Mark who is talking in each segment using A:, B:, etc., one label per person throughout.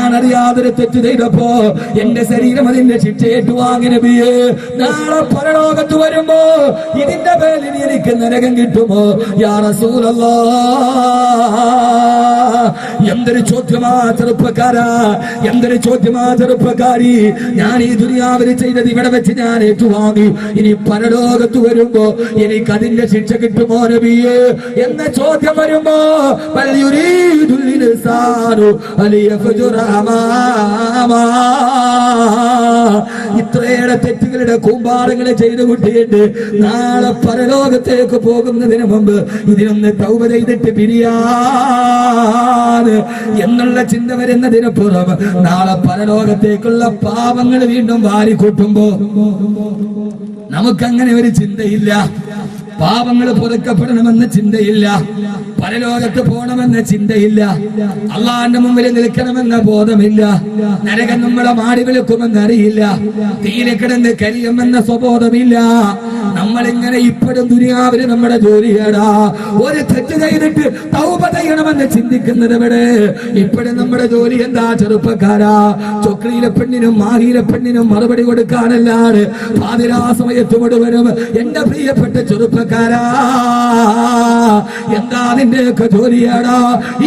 A: ഞാനറിയാതൊരു തെറ്റ് ചെയ്തപ്പോ എന്റെ ശരീരം അതിന്റെ ശിക്ഷ ഏറ്റുവാങ്ങി നബിയേ. നാളെ പരലോകത്ത് വരുമ്പോ ഇതിന്റെ പേരിൽ എനിക്ക് നരകം കിട്ടുമോ യാ റസൂലല്ലാഹ്? എന്തൊരു ചോദ്യമാ ചെറുപ്പക്കാരാ, എന്തൊരു ചോദ്യമാ ചെറുപ്പക്കാരി. ഞാൻ ഈ ദുനിയാവിൽ ചെയ്തത് ഇവിടെ വെച്ച് ഞാൻ ഏറ്റുവാങ്ങി, ഇനി പരലോകത്ത് വരുമ്പോ എനിക്ക് അതിന്റെ ശിക്ഷ കിട്ടുമോ നബിയേ എന്ന ചോദ്യം വരുമ്പോ ഇത്രയേറെ തെറ്റുകളുടെ കൂമ്പാരങ്ങളെ ചെയ്തു കൂട്ടിയിട്ട് നാളെ പരലോകത്തേക്ക് പോകുന്നതിന് മുമ്പ് ഇതിനൊന്ന് തൗബ ചെയ്തിട്ട് പിരിയാൻ എന്നുള്ള ചിന്ത വരുന്നതിന് പുറം നാളെ പരലോകത്തേക്കുള്ള പാപങ്ങൾ വീണ്ടും വാരിക്കൂട്ടുമ്പോ നമുക്കങ്ങനെ ഒരു ചിന്തയില്ല. പാപങ്ങൾ പൊറുക്കപ്പെടണമെന്ന ചിന്തയില്ല, പരലോകത്ത് പോകണമെന്ന ചിന്തയില്ല, അള്ളാന്റെ മുമ്പിൽ നിൽക്കണമെന്ന ബോധമില്ല, നരകം നമ്മളെ മാടി വിളിക്കുമെന്ന് അറിയില്ല, തീരെ കിടന്ന് കരിയുമെന്ന സ്വബോധമില്ല. നമ്മളിങ്ങനെ ഇപ്പോഴും ദുനിയാവില് നമ്മുടെ ജോലിയാടാ. ഒരു തെറ്റ് ചെയ്തിട്ട് തൗബ ചെയ്യണമെന്ന് ചിന്തിക്കുന്നത് ഇവിടെ. ഇപ്പോഴും നമ്മുടെ ജോലി എന്താ ചെറുപ്പക്കാരാ? ചൊക്ലിയിലെ പെണ്ണിനും മാഹിയിലെ പെണ്ണിനും മറുപടി കൊടുക്കാനല്ലാതെ പാതിരാ സമയത്ത് മുഴുവനും എന്റെ പ്രിയപ്പെട്ട ചെറുപ്പക്കാരാ എന്താ നിന്റെയൊക്കെ ജോലിയാടാ?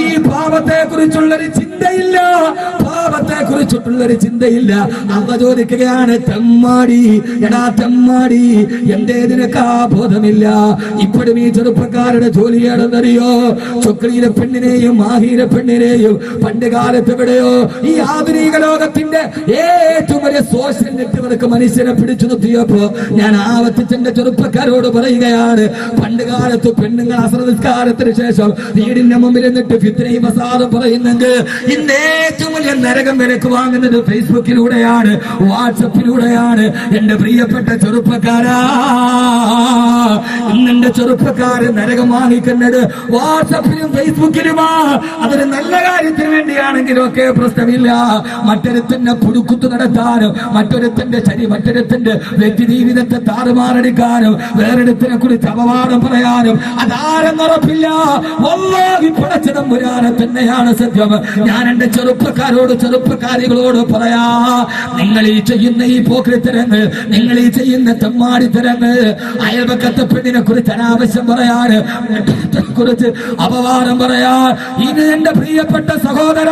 A: ഈ പാപത്തെ കുറിച്ചുള്ളൊരു ചിന്തയില്ല, പാപത്തെ കുറിച്ചിട്ടുള്ളൊരു ചിന്തയില്ല. അവ ചോദിക്കുകയാണ്, തെമ്മാടി എടാ തെമ്മാടി, എന്റേതിനൊക്കെ ബോധമില്ല. ഇപ്പോഴും ഈ ചെറുപ്പക്കാരുടെ ജോലിയാണെന്നറിയോ? ചൊക്ലിയിലെ പെണ്ണിനെയും മാഹിയിലെ പെണ്ണിനെയും പണ്ട് കാലത്ത് എവിടെയോ ഈ ആധുനിക ലോകത്തിന്റെ ഏറ്റവും വലിയ സോഷ്യൽ നെറ്റ്വർക്ക് മനുഷ്യനെ പിടിച്ചു നിർത്തിയപ്പോ ഞാൻ ആവർത്തിച്ച് എന്റെ ചെറുപ്പക്കാരോട് പറയുകയാണ്, പണ്ട് കാലത്ത് പെണ്ണുങ്ങൾ അസ്രനിസ്കാരത്തിന് ശേഷം വീടിന്റെ മുമ്പിൽ നിന്നിട്ട് ഫിത്നയും ഫസാദും പറയുന്നെങ്കിൽ ഇന്ന് ഏറ്റവും വലിയ നരകം വിലക്ക് വാങ്ങുന്നത് ഫേസ്ബുക്കിലൂടെയാണ്, വാട്സപ്പിലൂടെയാണ്. എന്റെ പ്രിയപ്പെട്ട ചെറുപ്പക്കാരാ, ഇന്നെന്റെ ചെറുപ്പക്കാര് നരകം വാങ്ങിക്കുന്നത് വാട്സപ്പിലും ഫേസ്ബുക്കിലുമാ. അതൊരു നല്ല കാര്യത്തിന് വേണ്ടിയാണെങ്കിലും ഒക്കെ പ്രശ്നമില്ല. മറ്റൊരുത്തന്റെ പുടുക്കുത്തു നടത്താനും മറ്റൊരുത്തന്റെ മറ്റൊരുത്തന്റെ വ്യക്തി ജീവിതത്തെ താറുമാറടിക്കാനും വേറൊരുത്തിനെ കുറിച്ച് അപവാദം പറയാനും അതാരെന്നുറപ്പില്ല. വല്ലാഹി പടച്ചതം പുരാനെ തന്നെയാണ് സത്യം. ഞാൻ എന്റെ ചെറുപ്പക്കാരോട് ചെറുപ്പക്കാരികളോട് പറയാ, നിങ്ങൾ ഈ ചെയ്യുന്ന ഈ പോക്രിത്തരങ്ങൾ, നിങ്ങൾ ഈ ചെയ്യുന്ന തെമ്മാടിത്തരങ്ങൾ, അയൽപക്കത്തെ പെണ്ണിനെ കുറിച്ച് അനാവശ്യം പറയാൻ, കുറിച്ച് അപവാദം പറയാ, ഇത് എന്റെ പ്രിയപ്പെട്ട സഹോദര,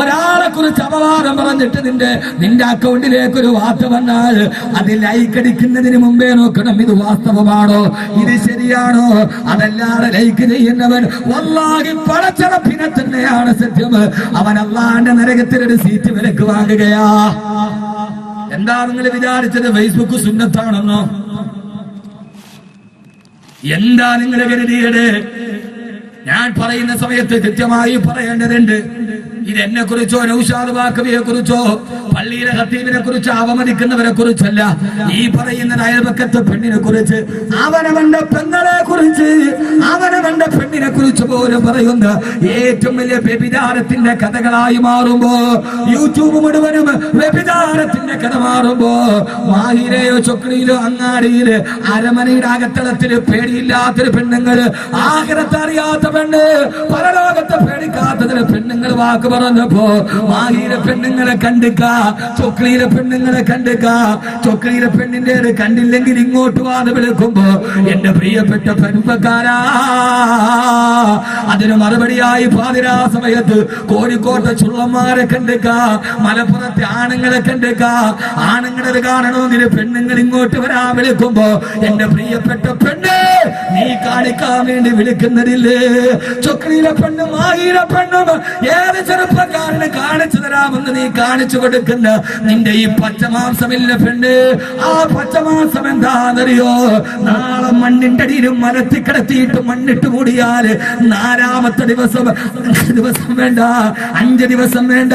A: ഒരാളെ കുറിച്ച് അപവാദം പറഞ്ഞിട്ട് നിന്റെ അക്കൗണ്ടിലേക്ക് ഒരു വാർത്ത വന്നാൽ അത് ലൈക്ക് അടിക്കുന്നതിന് മുമ്പേ നോക്കണം, ഇത് വാസ്തവമാണോ, ഇത് ശരിയാണോ. അതല്ലാതെ ലൈക്ക് ചെയ്യുന്നവൻ വല്ലാഹി പടച്ചറപ്പിനെ തന്നെയാണ് സത്യം. അവൻ അള്ളാന്റെ നരകത്തിലൊരു സീറ്റ് വിലക്ക് വാങ്ങുകയാ. എന്താ നിങ്ങൾ വിചാരിച്ചത് ഫേസ്ബുക്ക് സുന്നത്താണെന്നോ? എന്താ നിങ്ങൾ കരുതിയത്? ഞാൻ പറയുന്ന സമയത്ത് കൃത്യമായി പറയേണ്ടതുണ്ട്. ഇതെന്നെ കുറിച്ചോ നൗഷാദ് ബാക്കവിയെ കുറിച്ചോ പള്ളിയിലെ ഖത്തീബിനെ കുറിച്ചോ അവമതിക്കുന്നവരെ കുറിച്ചല്ല. ഈ പറയുന്നത് അയൽപക്കത്തെ പെണ്ണിനെ കുറിച്ച്, അവനവന്റെ പെങ്ങളെ കുറിച്ച്, അവനവന്റെ പെണ്ണിനെ കുറിച്ച് പോലും പറയുന്ന ഏറ്റവും വലിയ വ്യഭിചാരത്തിന്റെ കഥകളായി മാറുമ്പോ, യൂട്യൂബ് മുഴുവനും വ്യഭിചാരത്തിന്റെ കഥ മാറുമ്പോ, മാഹിയിലെയോ ചൊക്ലിയിലോ അങ്ങാടിയില് അരമനയുടെ അകത്തളത്തില് പേടിയില്ലാത്തൊരു പെണ്ണുങ്ങള്, ആഖിറത്ത് അറിയാത്ത പെണ്ണ്, പരലോകത്തെ പേടിക്കാത്തതിന് പെണ്ണുങ്ങൾ വാക്ക് പറഞ്ഞപ്പോ മാഹിയിലെ പെണ്ണുങ്ങളെ കണ്ടിക്ക, ചൊക്ലിയിലെ പെണ്ണുങ്ങളെ കണ്ടിക്ക, ചൊക്ലിയിലെ പെണ്ണിന്റെ കണ്ടില്ലെങ്കിൽ ഇങ്ങോട്ട് വാന്ന് വിളിക്കുമ്പോ എന്റെ പ്രിയപ്പെട്ട പെൺപക്കാരാ, അതിന് മറുപടിയായി പാതിരാ സമയത്ത് കോഴിക്കോട്ടെ ചുള്ളന്മാരെ കണ്ടിക്ക, മലപ്പുറത്തെ ആണുങ്ങളെ കണ്ടിക്ക. ആണുങ്ങളത് കാണണമെങ്കിൽ പെണ്ണുങ്ങൾ ഇങ്ങോട്ട് വരാൻ വിളിക്കുമ്പോ എന്റെ പ്രിയപ്പെട്ട പെണ്ണ് നീ കാണിക്കാൻ വേണ്ടി വിളിക്കുന്നതില്ലേ? ചൊക്ലിയിലെ പെണ്ണും മാഹിയിലെ പെണ്ണും ഏത് ചെറുപ്പക്കാരന് കാണിച്ചു തരാമെന്ന് നീ കാണിച്ചു കൊടുക്കുന്ന നിന്റെ ഈ പച്ചമാംസമില്ല പെണ്ണ്, ആ പച്ചമാംസം എന്താണെന്നറിയോ? നാളെ മണ്ണിന്റെ അടിയിലും മരത്തി കിടത്തിയിട്ട് മണ്ണിട്ട് മൂടിയാല് 4-ാമത്തെ ദിവസം വേണ്ട, 5 ദിവസം വേണ്ട,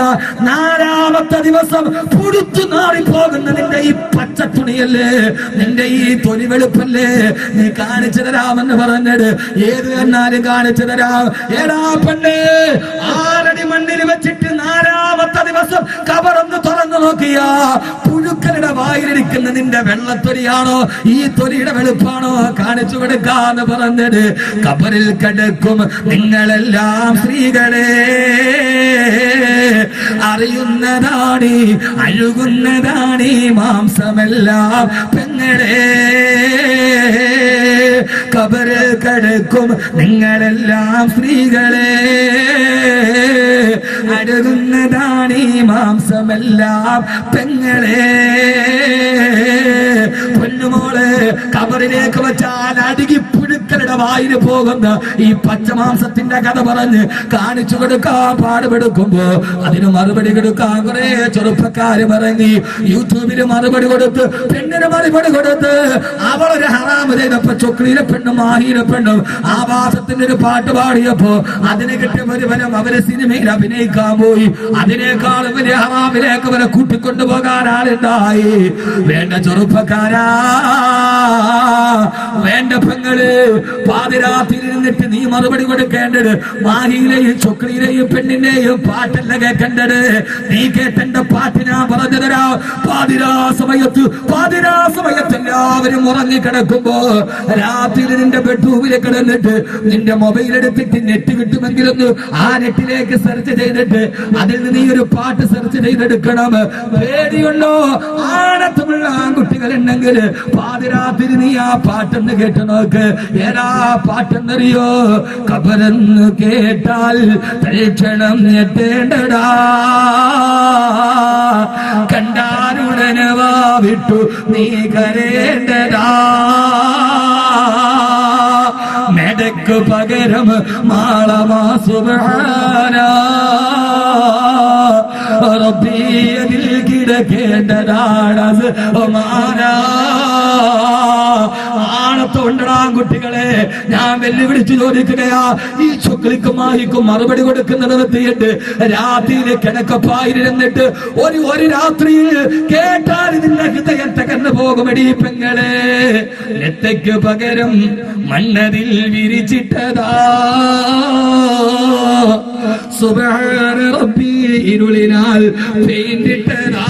A: 4-ാമത്തെ ദിവസം പുടുത്തു നാറിപ്പോകുന്ന നിന്റെ ഈ പച്ച തുണിയല്ലേ, നിന്റെ ഈ തൊലി വെളുപ്പല്ലേ നീ കാണിച്ചു തരാമെന്ന് പറഞ്ഞത്. ഏത് എന്നാലും കാണിച്ചു തരാം. ഏടാ പെണ്ണ്, 6 അടി മണ്ണിൽ വെച്ചിട്ട് 4-ാമത്തെ ദിവസം കബറൊന്ന് തുറന്നു നോക്കിയാ പുഴു പുഴുക്കളുടെ വായിലിരിക്കുന്ന നിന്റെ വെള്ളത്തൊലിയാണോ ഈ തൊലിയുടെ വെളുപ്പാണോ കാണിച്ചു കൊടുക്കാന്ന് പറഞ്ഞത്. ഖബറിൽ കിടക്കും നിങ്ങളെല്ലാം സ്ത്രീകളെ, അറിയുന്നതാണ് അഴുകുന്നതാണ് മാംസമെല്ലാം പെങ്ങളെ. ഖബറിൽ കിടക്കും നിങ്ങളെല്ലാം സ്ത്രീകളെ, അഴുകുന്നതാണ് മാംസമെല്ലാം പെങ്ങളെ. പൊന്നുമോള് ഖബറിലേക്ക് വെച്ചാൽ അടുകി പുഴുക്കളുടെ വായിൽ പോകുന്ന ഈ പച്ചമാംസത്തിന്റെ കഥ പറഞ്ഞ് കാണിച്ചു കൊടുക്കാൻ പാടുപെടുക്കുമ്പോ അതിന് മറുപടി കൊടുക്കാൻ കുറെ ചെറുപ്പക്കാര് ഇറങ്ങി യൂട്യൂബില് മറുപടി കൊടുത്ത്, പെണ്ണിന് മറുപടി കൊടുത്ത്. അവളൊരു ഹറാമ് ചെയ്തപ്പോ ചൊക്ലിയിലെ പെണ്ണും മാഹിയിലെ പെണ്ണും ആവാസത്തിന്റെ ഒരു പാട്ട് പാടിയപ്പോ അതിന് കിട്ടിയ ഒരുവനം അവര് സിനിമയിൽ അഭിനയിക്കാൻ പോയി. അതിനേക്കാളും വലിയ ഹറാമിലേക്ക് അവരെ കൂട്ടിക്കൊണ്ടുപോകാൻ ആളുണ്ടായി. വേണ്ട ചെറുപ്പക്കാരാ, വേണ്ട പെങ്ങള്, പാതിരാത്രി നിന്നിട്ട് നീ മറുപടി കൊടുക്കേണ്ടത് മാഹിയിലെയും ചൊക്ലിയിലെയും പെണ്ണിന്റെയും പാട്ടല്ല കേൾക്കേണ്ടത്. നീ കേട്ടേണ്ട പാട്ട് ഞാൻ പറഞ്ഞു തരാം. പാതിരാ സമയത്ത് എല്ലാവരും ഉറങ്ങിക്കിടക്കുമ്പോ രാത്രി നിന്റെ ബെഡ്റൂമിൽ കിടന്നിട്ട് നിന്റെ മൊബൈൽ എടുത്തിട്ട് നെറ്റ് കിട്ടുമെങ്കിലൊന്ന് ആ നെറ്റിലേക്ക് സെർച്ച് ചെയ്തിട്ട് അതിൽ നിന്ന് നീ ഒരു പാട്ട് സെർച്ച് ചെയ്തെടുക്കണം. പേടിയുണ്ടോ? ആണത്തുമുള്ള ആൺകുട്ടികളുണ്ടെങ്കിൽ പാതിരാത്രി നീ ആ പാട്ടെന്ന് കേട്ട് നോക്ക്. ഏതാ പാട്ടെന്നറിയോ? ഖബറെന്ന് കേട്ടാൽ തൽക്ഷണം ഞെട്ടേണ്ടടാ, കണ്ടാലുടനെ വാ വിട്ടു നീ കരേണ്ടടാ, മെടക്ക് പകരം മാളമാ സുബ്ഹാനാ റബ്ബിയതിൽ കിടക്കേണ്ടതാണ് ഒമാനാ. ആണത്തോണ്ടടാ കുട്ടികളെ, ഞാൻ വെല്ലുവിളിച്ചു ചോദിക്കുകയാ. ഈ ചൊക്ലിക്കും മാഹിക്കും മറുപടി കൊടുക്കുന്നത് നിർത്തിയിട്ട് രാത്രിയിലെ കിടക്കപ്പായിരുന്നിട്ട് ഒരു രാത്രിയിൽ കേട്ടാൽ ഇതിന്റെ ഹൃദയം തകർന്നു പോകുമെടി പെങ്ങളെ. നെത്തയ്ക്ക് പകരം മണ്ണതിൽ വിരിച്ചിട്ടതാ, സുബ്ഹാന റബ്ബി ഇരുളിനാൽ പെയിന്റിട്ടതാ.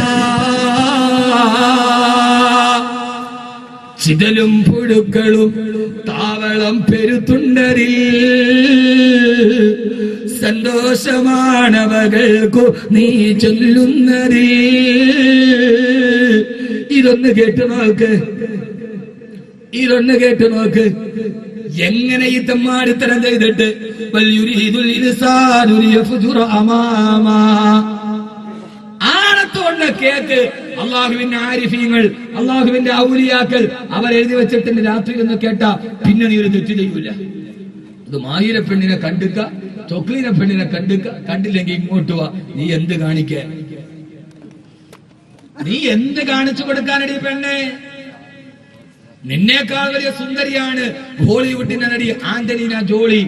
A: ചിതലും പുഴുക്കളും താവളം പെരുത്തുണ്ടരിൽ സന്തോഷമാണവകൾക്കു നീ ചൊല്ലുന്നതിൽ. ഇതൊന്ന് കേട്ടു നോക്ക്, എങ്ങനെ ഈ തെമ്മാടിത്തരം ചെയ്തിട്ട് ആണത്തോണ്ട കേക്ക്. അള്ളാഹുവിന്റെ ആരിഫീങ്ങൾ, അള്ളാഹുവിന്റെ ഔലിയാക്കൾ അവരെഴുതി വെച്ചിട്ടുണ്ട്. രാത്രി ഒന്ന് കേട്ടാ പിന്നെ നീ ഒരു തെറ്റ് ചെയ്യൂല. ഇത് മാഹിരെ പെണ്ണിനെ കണ്ടുക, ചൊക്ലിനെ പെണ്ണിനെ കണ്ടുക, കണ്ടില്ലെങ്കിൽ ഇങ്ങോട്ട് വാ. നീ എന്ത് കാണിക്കാൻ? നീ എന്ത് കാണിച്ചു കൊടുക്കാനടി പെണ്ണെ? നിന്നേക്കാൾ വലിയ സുന്ദരിയാണ് ബോളിവുഡിന്റെ നടി ആന്റലീന ജോളി.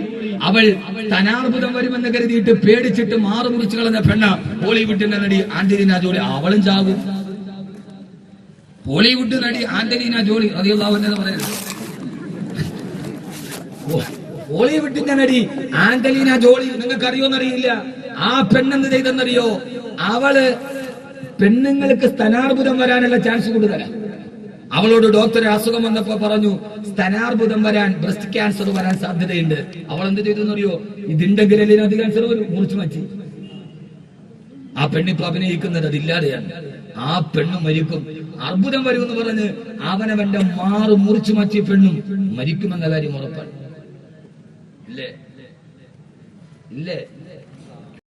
A: അവൾ സ്ഥാനാർബുദം വരുമെന്ന് കരുതിയിട്ട് പേടിച്ചിട്ട് മാറുമുറിച്ചു കളഞ്ഞ പെണ്ണ ബോളിവുഡിന്റെ നടി ആന്റലീന ജോളി. അവളും ചാകും. ബോളിവുഡ് നടി ആന്റലീന ജോളി റളിയല്ലാഹു അൻഹ പറയുന്നത്. ബോളിവുഡിന്റെ നടി ആന്റലീന ജോളി നിങ്ങൾക്ക് അറിയോന്നറിയില്ല. ആ പെണ്ണെന്ത് ചെയ്തെന്നറിയോ? അവള് പെണ്ണുങ്ങൾക്ക് സ്ഥാനാർബുദം വരാനുള്ള ചാൻസ് കൂടുതലാണ്. അവളോട് ഡോക്ടറെ അസുഖം വന്നപ്പോ പറഞ്ഞു സ്ഥാനാർബുദം വരാൻ, ബ്രസ്റ്റ് ക്യാൻസർ വരാൻ സാധ്യതയുണ്ട്. അവൾ എന്ത് ചെയ്തെന്നറിയോ? ഇതിണ്ടെങ്കിലല്ലേ അത് ക്യാൻസർ വരും, മുറിച്ചു മാറ്റി. ആ പെണ്ണിപ്പോ അഭിനയിക്കുന്നത് അതില്ലാതെയാണ്. ആ പെണ്ണും മരിക്കും. അർബുദം വരുമെന്ന് പറഞ്ഞ് അവനവന്റെ മാറ് മുറിച്ചു മാറ്റിയ പെണ്ണും മരിക്കുമെന്ന കാര്യം ഉറപ്പാണ്. ഇല്ലേ?